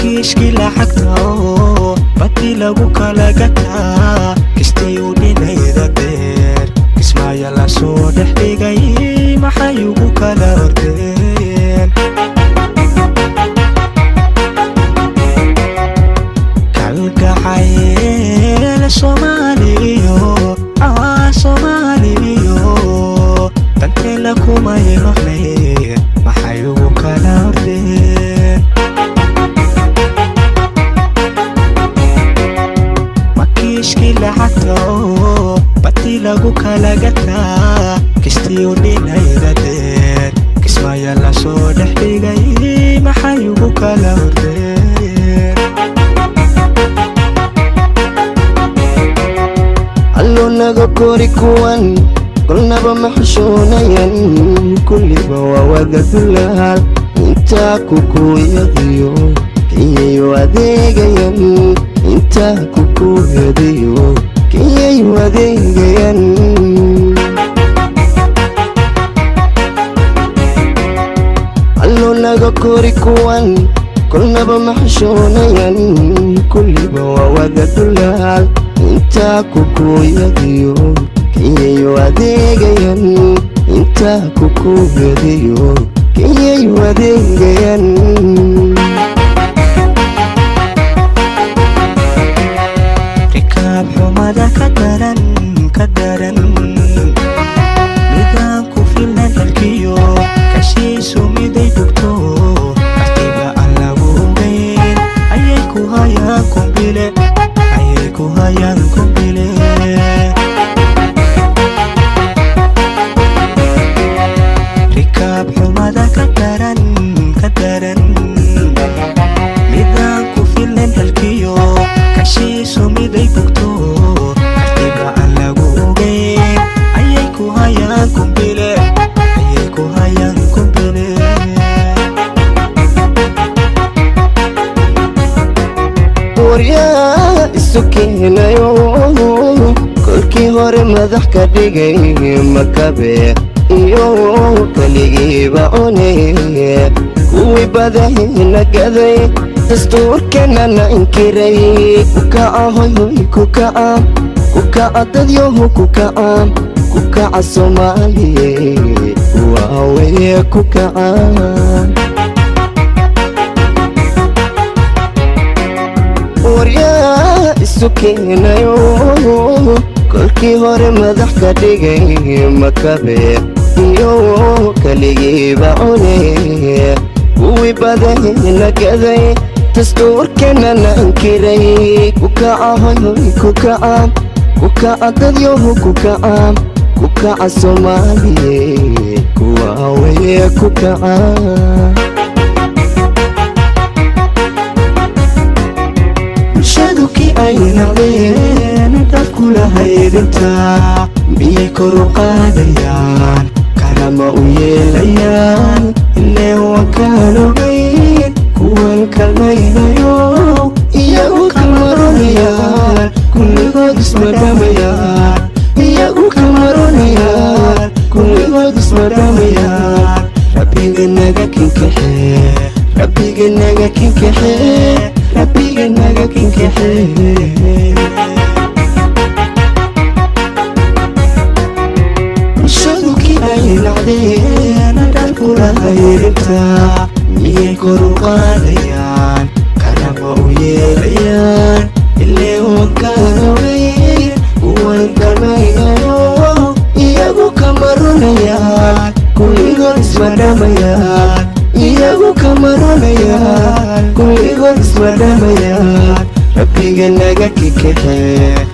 makiishkii lacagta oo bati lagu kala gataa kistiyu dhinayda dheer kismaayo la soo dhex dhigay maxay ugu kala ordeen kalgacayl Soomaaliyo danteena kumay maqleen maxay ugu kala ordeen makiishkii lacagta oo bati lagu kala gataa kistiyu dhinayda dheer kismaayo la soo dhex dhigay maxay ugu kala ordeen allo naga kori kuwan kulnaba maxshuunayan kulliba waa wada dulaal intaa kukuyadiyo kiyayu adeegayan intaa kukuyadiyo kiyayu adeegayan allo naga kori kuwan kulnaba maxshuunayan kulliba waa wada dulaal intaa kukuyadiyo kiyayu adeegayan intaa kukuyadiyo kiyayu adeegayan rikaab xumada ka daran midaan ku filan halkiyo kashiisu miday bugto martiba aan lagu ogeyn ayay ku hayaan kumbile rikaab xumada ka daran midaan ku filan halkiyo kashiisu miday bugto martiba aan lagu ogeyn ayay ku hayaan kumbile waryaa isu keenayo kolkii hore madax ka dhigay makabe iyo kaligiiba cuneye kuwii badahina gaday dastuurkeenana inkiray kukaca hoyhoy kukaca dadyoho kukaca Soomaaliye waaweye kukaca waryaa isu keenayo kolkii hore madax ka dhigay makabe iyo kaligiiba cuneye kuwii badahina gaday dastuurkeenana inkiray kukaca hoyhoy kukaca dadyoho kukaca Soomaaliye waaweye kukaca bulshaduki ay naqdeen dadku lahaydintaa miyay kor u qaadayaan karama u yeelayaan ilee waan kaan ogeyn kuwan kalmaynayo iyagu kamaronayaan kulligood ismadhamayaan iyagu kamaronayaan kulligood ismadhamayaan rabbiga naga kinkaxee bulshaduki ay naqdeen dadku lahaydintaa miyay kor u qaadayaan karama u yeelayaan ilee waan kaan ogeyn kuwan kalmaynayo iyagu kamaronayaan kulligood ismadhamayaan iyagu kamaronayaan kulligood ismadhamayaan rabbiga naga kinkaxee